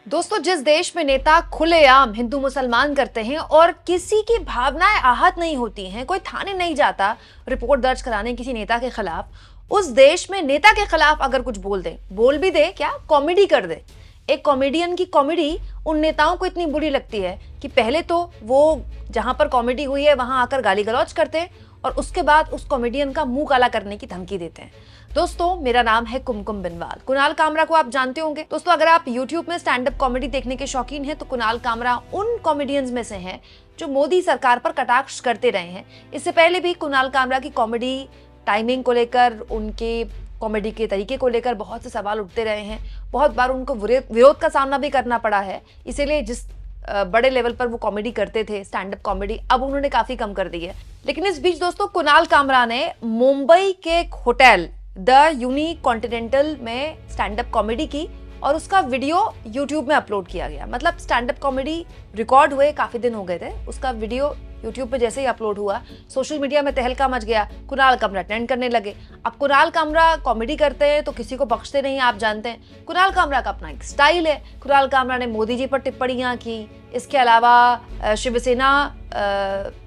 दोस्तों, जिस देश में नेता खुलेआम हिंदू मुसलमान करते हैं और किसी की भावनाएं आहत नहीं होती हैं, कोई थाने नहीं जाता रिपोर्ट दर्ज कराने किसी नेता के खिलाफ, उस देश में नेता के खिलाफ अगर कुछ बोल भी दे, क्या कॉमेडी कर दे, एक कॉमेडियन की कॉमेडी उन नेताओं को इतनी बुरी लगती है कि पहले तो वो जहां पर कॉमेडी हुई है वहां आकर गाली गलौज करते हैं और उसके बाद उस कॉमेडियन का मुंह काला करने की धमकी देते हैं। दोस्तों, मेरा नाम है कुमकुम बिनवाल। कुणाल कामरा को आप जानते होंगे। दोस्तों, अगर आप YouTube में स्टैंड अप कॉमेडी देखने के शौकीन हैं तो कुणाल कामरा उन कॉमेडियंस में से हैं जो मोदी सरकार पर कटाक्ष करते रहे हैं। इससे पहले भी कुणाल कामरा की कॉमेडी टाइमिंग को लेकर, उनके कॉमेडी के तरीके को लेकर बहुत से सवाल उठते रहे हैं। बहुत बार उनको विरोध का सामना भी करना पड़ा है। इसीलिए जिस बड़े लेवल पर वो कॉमेडी करते थे, स्टैंड अप कॉमेडी, अब उन्होंने काफी कम कर दी है। लेकिन इस बीच दोस्तों, कुणाल कामरा ने मुंबई के एक होटल द यूनिक कॉन्टिनेंटल में स्टैंड अप कॉमेडी की और उसका वीडियो YouTube में अपलोड किया गया। मतलब स्टैंड अप कॉमेडी रिकॉर्ड हुए काफी दिन हो गए थे, उसका वीडियो YouTube पे जैसे ही अपलोड हुआ, सोशल मीडिया में तहलका मच गया। कुणाल कामरा ट्रेंड करने लगे। अब कुणाल कामरा कॉमेडी करते हैं तो किसी को बख्शते नहीं, आप जानते हैं। कुणाल कामरा का अपना एक स्टाइल है। कुणाल कामरा ने मोदी जी पर टिप्पणियां की, इसके अलावा शिवसेना,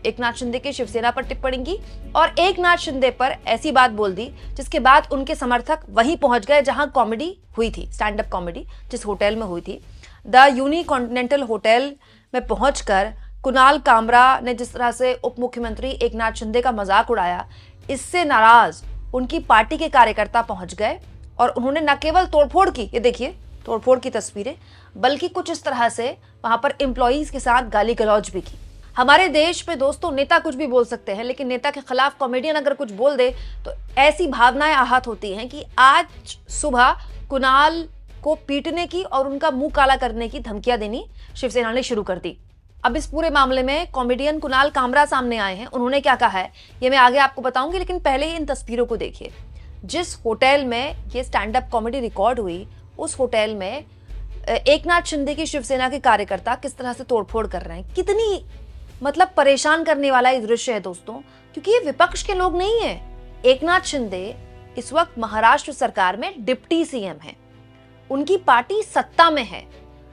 एकनाथ शिंदे की शिवसेना पर टिप्पणी की और एकनाथ शिंदे पर ऐसी बात बोल दी जिसके बाद उनके समर्थक वहीं पहुंच गए जहां कॉमेडी हुई थी, स्टैंड अप कॉमेडी जिस होटल में हुई थी। द यूनिक कॉन्टिनेंटल होटल में पहुंचकर कुणाल कामरा ने जिस तरह से उप मुख्यमंत्री एकनाथ शिंदे का मजाक उड़ाया, इससे नाराज उनकी पार्टी के कार्यकर्ता पहुंच गए और उन्होंने न केवल तोड़फोड़ की, ये देखिए तोड़फोड़ की तस्वीरें, बल्कि कुछ इस तरह से वहां पर एम्प्लॉइज के साथ गाली गलौज भी की। हमारे देश में दोस्तों नेता कुछ भी बोल सकते हैं, लेकिन नेता के खिलाफ कॉमेडियन अगर कुछ बोल दे तो ऐसी भावनाएं आहत होती हैं कि आज सुबह कुणाल को पीटने की और उनका मुंह काला करने की धमकियां देनी शिवसेना ने शुरू कर दी। अब इस पूरे मामले में कॉमेडियन कुणाल कामरा सामने आए हैं। उन्होंने क्या कहा है ये मैं आगे आपको बताऊंगी, लेकिन पहले इन तस्वीरों को देखिए। जिस होटल में ये स्टैंड अप कॉमेडी रिकॉर्ड हुई, उस होटल में एकनाथ शिंदे की शिवसेना के कार्यकर्ता किस तरह से तोड़फोड़ कर रहे हैं। कितनी मतलब परेशान करने वाला ये दृश्य है दोस्तों, क्योंकि ये विपक्ष के लोग नहीं है। एकनाथ शिंदे इस वक्त महाराष्ट्र सरकार में डिप्टी सीएम है। उनकी पार्टी सत्ता में है।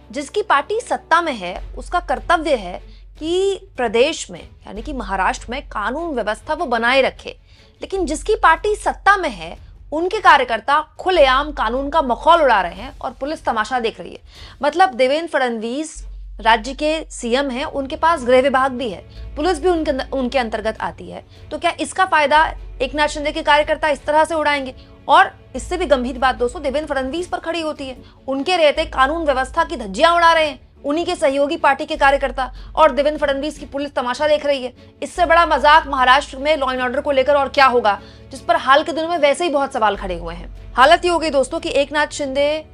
जिसकी पार्टी सत्ता में है उसका कर्तव्य है कि प्रदेश में, यानी कि महाराष्ट्र में, कानून व्यवस्था वो बनाए रखे। लेकिन जिसकी पार्टी सत्ता में है उनके कार्यकर्ता खुलेआम कानून का मखौल उड़ा रहे हैं और पुलिस तमाशा देख रही है। मतलब देवेंद्र फडणवीस राज्य के सीएम हैं, उनके पास गृह विभाग भी है, पुलिस भी उनके अंतर्गत आती है। तो क्या इसका फायदा एकनाथ शिंदे के कार्यकर्ता इस तरह से उड़ाएंगे? और इससे भी गंभीर बात दोस्तों देवेंद्र फडणवीस पर खड़ी होती है। उनके रहते कानून व्यवस्था की धज्जियां उड़ा रहे हैं उन्हीं के सहयोगी पार्टी के कार्यकर्ता, और देवेंद्र फडणवीस की पुलिस तमाशा देख रही है। इससे बड़ा मजाक महाराष्ट्र में लॉ एंड ऑर्डर को लेकर और क्या होगा, जिस पर हाल के दिनों में वैसे ही बहुत सवाल खड़े हुए हैं। हालत ये हो गई दोस्तों कि एकनाथ शिंदे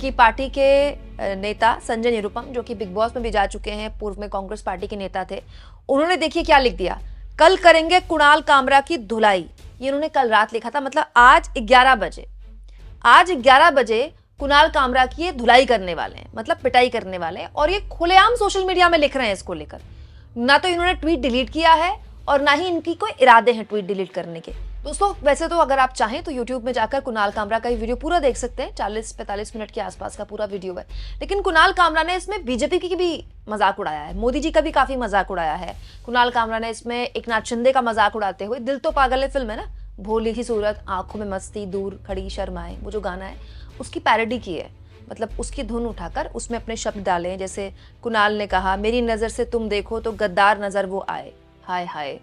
की पार्टी के नेता संजय निरुपम, जो कि बिग बॉस में भी जा चुके हैं, पूर्व में कांग्रेस पार्टी के नेता थे, उन्होंने देखिए क्या लिख दिया। कल करेंगे कुणाल कामरा की धुलाई, ये उन्होंने कल रात लिखा था। मतलब आज 11 बजे कुणाल कामरा की ये धुलाई करने वाले हैं, मतलब पिटाई करने वाले हैं। और ये खुलेआम सोशल मीडिया में लिख रहे हैं इसको लेकर। ना तो इन्होंने ट्वीट डिलीट किया है और ना ही इनकी कोई इरादे हैं ट्वीट डिलीट करने के। दोस्तों, वैसे तो अगर आप चाहें तो YouTube में जाकर कुणाल कामरा का ये वीडियो पूरा देख सकते हैं। 40-45 मिनट के आसपास का पूरा वीडियो है। लेकिन कुणाल कामरा ने इसमें बीजेपी की भी मजाक उड़ाया है, मोदी जी का भी काफी मजाक उड़ाया है। कुणाल कामरा ने इसमें एकनाथ शिंदे का मजाक उड़ाते हुए, दिल तो पागल है फिल्म है ना, भोली सी सूरत, आंखों में मस्ती, दूर खड़ी शर्माए, वो जो गाना है उसकी पैरोडी की है। मतलब उसकी धुन उठाकर उसमें अपने शब्द डाले हैं। जैसे कुणाल ने कहा, मेरी नजर से तुम देखो तो गद्दार नजर वो आए, हाय हाय।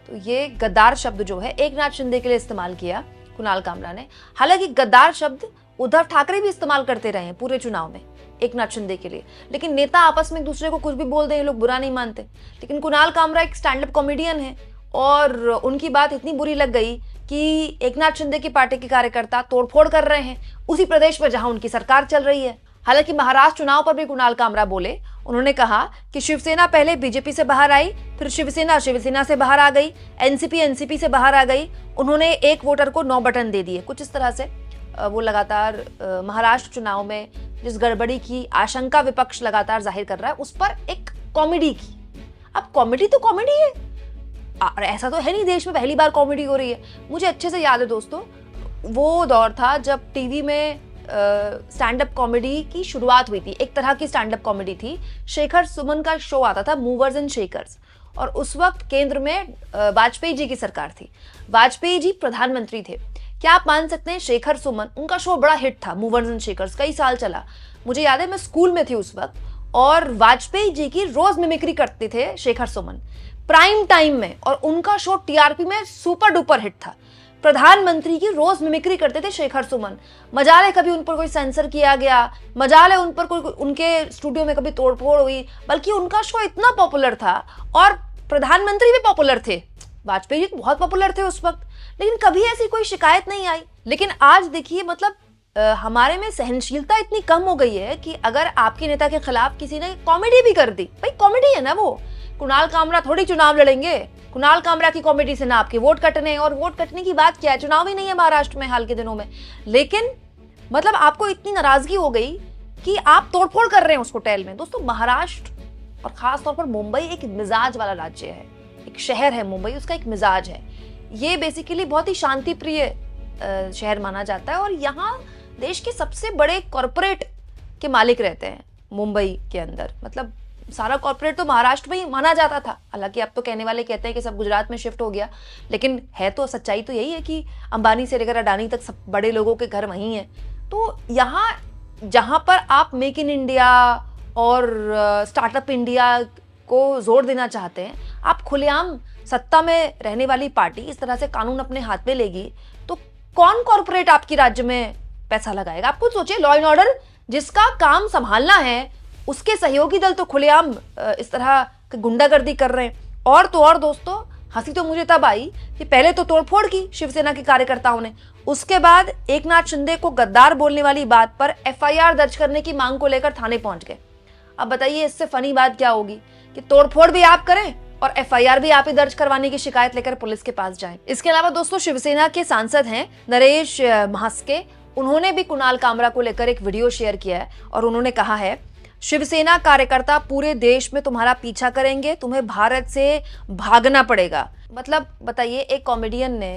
तो ये गद्दार शब्द जो है एकनाथ शिंदे के लिए इस्तेमाल किया कुणाल कामरा ने। हालांकि गद्दार शब्द उद्धव ठाकरे भी इस्तेमाल करते रहे हैं पूरे चुनाव में एकनाथ शिंदे के लिए। लेकिन नेता आपस में एक दूसरे को कुछ भी बोल दें, लोग बुरा नहीं मानते। लेकिन कुणाल कामरा एक स्टैंड अप कॉमेडियन है और उनकी बात इतनी बुरी लग गई कि एकनाथ शिंदे की पार्टी के कार्यकर्ता तोड़फोड़ कर रहे हैं उसी प्रदेश में जहां उनकी सरकार चल रही है। हालांकि महाराष्ट्र चुनाव पर भी कुणाल कामरा बोले। उन्होंने कहा कि शिवसेना पहले बीजेपी से बाहर आई, फिर शिवसेना से बाहर आ गई, एनसीपी से बाहर आ गई। उन्होंने एक वोटर को 9 बटन दे दिए, कुछ इस तरह से वो लगातार महाराष्ट्र चुनाव में जिस गड़बड़ी की आशंका विपक्ष लगातार जाहिर कर रहा है उस पर एक कॉमेडी की। अब कॉमेडी तो कॉमेडी है, और ऐसा तो है नहीं देश में पहली बार कॉमेडी हो रही है। मुझे अच्छे से याद है दोस्तों, वो दौर था जब टीवी में स्टैंड अप कॉमेडी की शुरुआत हुई थी। एक तरह की स्टैंड अप कॉमेडी थी। शेखर सुमन का शो आता था, मूवर्स एंड शेकर्स, और उस वक्त केंद्र में वाजपेयी जी की सरकार थी। वाजपेयी जी प्रधानमंत्री थे। क्या आप मान सकते हैं, शेखर सुमन, उनका शो बड़ा हिट था, मूवर्स एंड शेकर्स, कई साल चला। मुझे याद है मैं स्कूल में थी उस वक्त, और वाजपेयी जी की रोज मिमिक्री करते थे शेखर सुमन प्राइम टाइम में, और उनका शो टीआरपी में सुपर डुपर हिट था। प्रधानमंत्री की रोज मिमिक्री करते थे शेखर सुमन। मजाले कभी उन पर कोई सेंसर किया गया, मजाले उन पर कोई उनके स्टूडियो में कभी तोड़फोड़ हुई, बल्कि उनका शो इतना पॉपुलर था, और प्रधानमंत्री भी पॉपुलर थे। वाजपेयी जी बहुत पॉपुलर थे उस वक्त, लेकिन कभी ऐसी कोई शिकायत नहीं आई। लेकिन आज देखिए, मतलब हमारे में सहनशीलता इतनी कम हो गई है कि अगर आपके नेता के खिलाफ किसी ने कॉमेडी भी कर दी, भाई कॉमेडी है ना वो, कुणाल कामरा थोड़ी चुनाव लड़ेंगे। कुणाल कामरा की कॉमेडी से ना आपके वोट कटने, और वोट कटने की बात क्या है, चुनाव ही नहीं है महाराष्ट्र में हाल के दिनों में। लेकिन मतलब आपको इतनी नाराजगी हो गई कि आप तोड़फोड़ कर रहे हैं उस होटल में। दोस्तों, महाराष्ट्र और खास तौर पर मुंबई एक मिजाज वाला राज्य है, एक शहर है मुंबई, उसका एक मिजाज है। ये बेसिकली बहुत ही शांति प्रिय शहर माना जाता है, और यहाँ देश के सबसे बड़े कॉरपोरेट के मालिक रहते हैं मुंबई के अंदर। मतलब सारा कॉर्पोरेट तो महाराष्ट्र में ही माना जाता था। हालांकि अब तो कहने वाले कहते हैं कि सब गुजरात में शिफ्ट हो गया, लेकिन है तो सच्चाई तो यही है कि अंबानी से लेकर अडानी तक सब बड़े लोगों के घर वहीं हैं। तो यहाँ जहाँ पर आप मेक इन इंडिया और स्टार्टअप इंडिया को जोर देना चाहते हैं, आप खुलेआम सत्ता में रहने वाली पार्टी इस तरह से कानून अपने हाथ में लेगी, तो कौन कॉर्पोरेट आपकी राज्य में पैसा लगाएगा? आप खुद सोचिए, लॉ एंड ऑर्डर जिसका काम संभालना है, उसके सहयोगी दल तो खुलेआम इस तरह की गुंडागर्दी कर रहे हैं। और तो और दोस्तों, हंसी तो मुझे तब आई कि पहले तो तोड़फोड़ की शिवसेना के कार्यकर्ताओं ने, उसके बाद एकनाथ शिंदे को गद्दार बोलने वाली बात पर एफआईआर दर्ज करने की मांग को लेकर थाने पहुंच गए। अब बताइए, इससे फनी बात क्या होगी कि तोड़फोड़ भी आप करें और एफआईआर भी आप ही दर्ज करवाने की शिकायत लेकर पुलिस के पास जाएं। इसके अलावा दोस्तों, शिवसेना के सांसद हैं नरेश म्हास्के, उन्होंने भी कुणाल कामरा को लेकर एक वीडियो शेयर किया है, और उन्होंने कहा है, शिवसेना कार्यकर्ता पूरे देश में तुम्हारा पीछा करेंगे, तुम्हें भारत से भागना पड़ेगा। मतलब बताइए, एक कॉमेडियन ने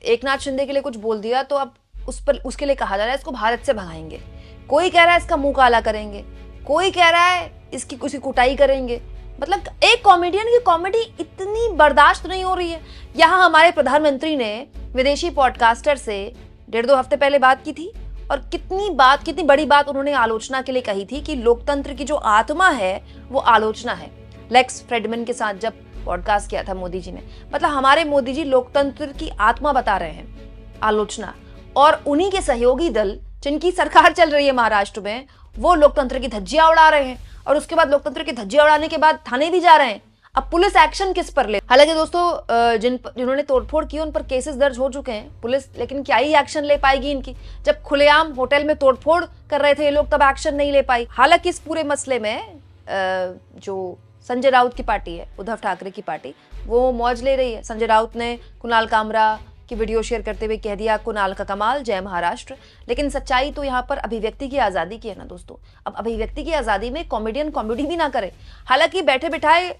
एकनाथ शिंदे के लिए कुछ बोल दिया, तो अब उस पर उसके लिए कहा जा रहा है इसको भारत से भगाएंगे। कोई कह रहा है इसका मुंह काला करेंगे, कोई कह रहा है इसकी कुछ कुटाई करेंगे। मतलब एक कॉमेडियन की कॉमेडी इतनी बर्दाश्त नहीं हो रही है। यहाँ हमारे प्रधानमंत्री ने विदेशी पॉडकास्टर से 1.5-2 हफ्ते पहले बात की थी, और कितनी बड़ी बात उन्होंने आलोचना के लिए कही थी कि लोकतंत्र की जो आत्मा है वो आलोचना है। लेक्स फ्रेडमैन के साथ जब पॉडकास्ट किया था मोदी जी ने, मतलब हमारे मोदी जी लोकतंत्र की आत्मा बता रहे हैं, आलोचना। और उन्हीं के सहयोगी दल जिनकी सरकार चल रही है महाराष्ट्र में, वो लोकतंत्र की धज्जियां उड़ा रहे हैं, और उसके बाद लोकतंत्र की धज्जियां उड़ाने के बाद थाने भी जा रहे हैं। अब पुलिस एक्शन किस पर ले? हालांकि दोस्तों, जिन्होंने तोड़फोड़ की उन पर केसेस दर्ज हो चुके हैं पुलिस, लेकिन क्या ही एक्शन ले पाएगी इनकी? जब खुलेआम होटल में तोड़फोड़ कर रहे थे ये लोग, तब एक्शन नहीं ले पाई। हालांकि इस पूरे मसले में जो संजय राउत की पार्टी है, उद्धव ठाकरे की पार्टी, वो मौज ले रही है। संजय राउत ने कुणाल कामरा की वीडियो शेयर करते हुए कह दिया, कुणाल का कमाल, जय महाराष्ट्र। लेकिन सच्चाई तो यहाँ पर अभिव्यक्ति की आजादी की है ना दोस्तों। अब अभिव्यक्ति की आजादी में कॉमेडियन कॉमेडी भी ना करे। हालांकि बैठे बिठाए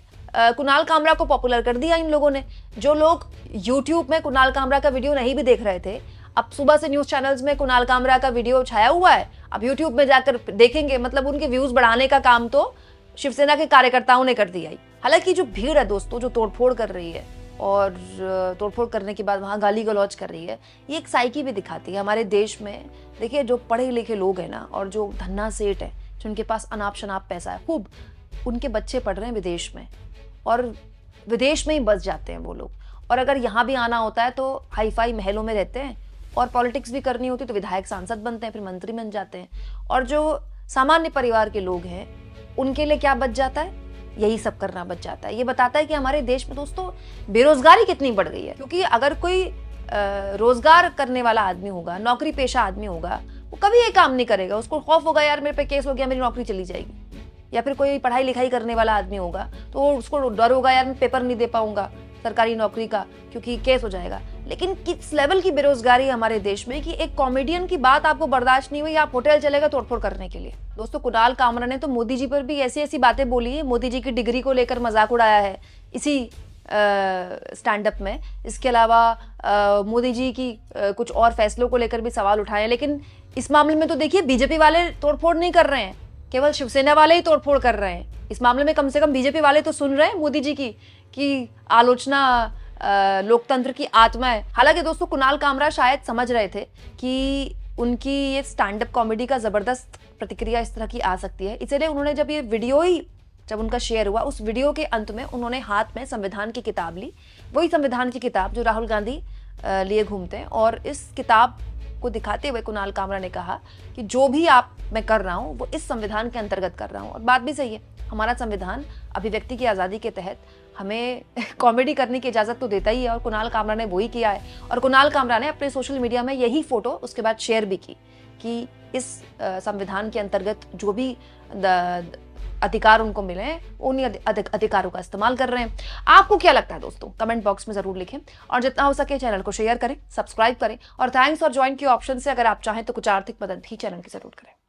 कुणाल कामरा को पॉपुलर कर दिया इन लोगों ने। जो लोग यूट्यूब में कुणाल कामरा का वीडियो नहीं भी देख रहे थे, अब सुबह से न्यूज चैनल्स में कुणाल कामरा का वीडियो छाया हुआ है, अब यूट्यूब में जाकर देखेंगे। मतलब उनके व्यूज बढ़ाने का काम तो शिवसेना के कार्यकर्ताओं ने कर दिया। हालांकि जो भीड़ है दोस्तों, जो तोड़फोड़ कर रही है और तोड़फोड़ करने के बाद वहाँ गाली गलौज कर रही है, ये एक साइकी भी दिखाती है हमारे देश में। देखिए, जो पढ़े लिखे लोग हैं ना, और जो धन्ना सेठ है, जिनके पास अनाप शनाप पैसा है खूब, उनके बच्चे पढ़ रहे हैं विदेश में, और विदेश में ही बस जाते हैं वो लोग। और अगर यहाँ भी आना होता है तो हाई फाई महलों में रहते हैं, और पॉलिटिक्स भी करनी होती तो विधायक सांसद बनते हैं, फिर मंत्री बन जाते हैं। और जो सामान्य परिवार के लोग हैं, उनके लिए क्या बच जाता है? यही सब करना बच जाता है। ये बताता है कि हमारे देश में दोस्तों बेरोजगारी कितनी बढ़ गई है। क्योंकि अगर कोई रोजगार करने वाला आदमी होगा, नौकरी पेशा आदमी होगा, वो कभी ये काम नहीं करेगा। उसको खौफ होगा, यार मेरे पे केस हो गया, मेरी नौकरी चली जाएगी। या फिर कोई पढ़ाई लिखाई करने वाला आदमी होगा, तो उसको डर होगा, यार मैं पेपर नहीं दे पाऊंगा सरकारी नौकरी का क्योंकि केस हो जाएगा। लेकिन किस लेवल की बेरोजगारी है हमारे देश में कि एक कॉमेडियन की बात आपको बर्दाश्त नहीं हुई, आप होटल चलेगा तोड़फोड़ करने के लिए। दोस्तों, कुणाल कामरा ने तो मोदी जी पर भी ऐसी ऐसी बातें बोली है, मोदी जी की डिग्री को लेकर मजाक उड़ाया है। इसी स्टैंड अप में। इसके अलावा मोदी जी की कुछ और फैसलों को लेकर भी सवाल उठाए, लेकिन इस मामले में तो देखिए बीजेपी वाले तोड़फोड़ नहीं कर रहे हैं, केवल शिवसेना वाले ही तोड़फोड़ कर रहे हैं। इस मामले में कम से कम बीजेपी वाले तो सुन रहे हैं मोदी जी की आलोचना लोकतंत्र की आत्मा है। हालांकि दोस्तों कुणाल कामरा शायद समझ रहे थे कि उनकी ये स्टैंड अप कॉमेडी का जबरदस्त प्रतिक्रिया इस तरह की आ सकती है, इसलिए उन्होंने जब ये वीडियो ही जब उनका शेयर हुआ, उस वीडियो के अंत में उन्होंने हाथ में संविधान की किताब ली, वही संविधान की किताब जो राहुल गांधी लिए घूमते हैं, और इस किताब को दिखाते हुए कुणाल कामरा ने कहा कि जो भी मैं कर रहा हूं वो इस संविधान के अंतर्गत कर रहा हूं। और बात भी सही है, हमारा संविधान अभिव्यक्ति की आज़ादी के तहत हमें कॉमेडी करने की इजाज़त तो देता ही है, और कुणाल कामरा ने वही किया है। और कुणाल कामरा ने अपने सोशल मीडिया में यही फोटो उसके बाद शेयर भी की कि इस संविधान के अंतर्गत जो भी अधिकार उनको मिले हैं उन्हीं अधिकारों का इस्तेमाल कर रहे हैं। आपको क्या लगता है दोस्तों, कमेंट बॉक्स में जरूर लिखें, और जितना हो सके चैनल को शेयर करें, सब्सक्राइब करें, और थैंक्स और ज्वाइन के ऑप्शन से अगर आप चाहें तो कुछ आर्थिक मदद भी चैनल की जरूर करें।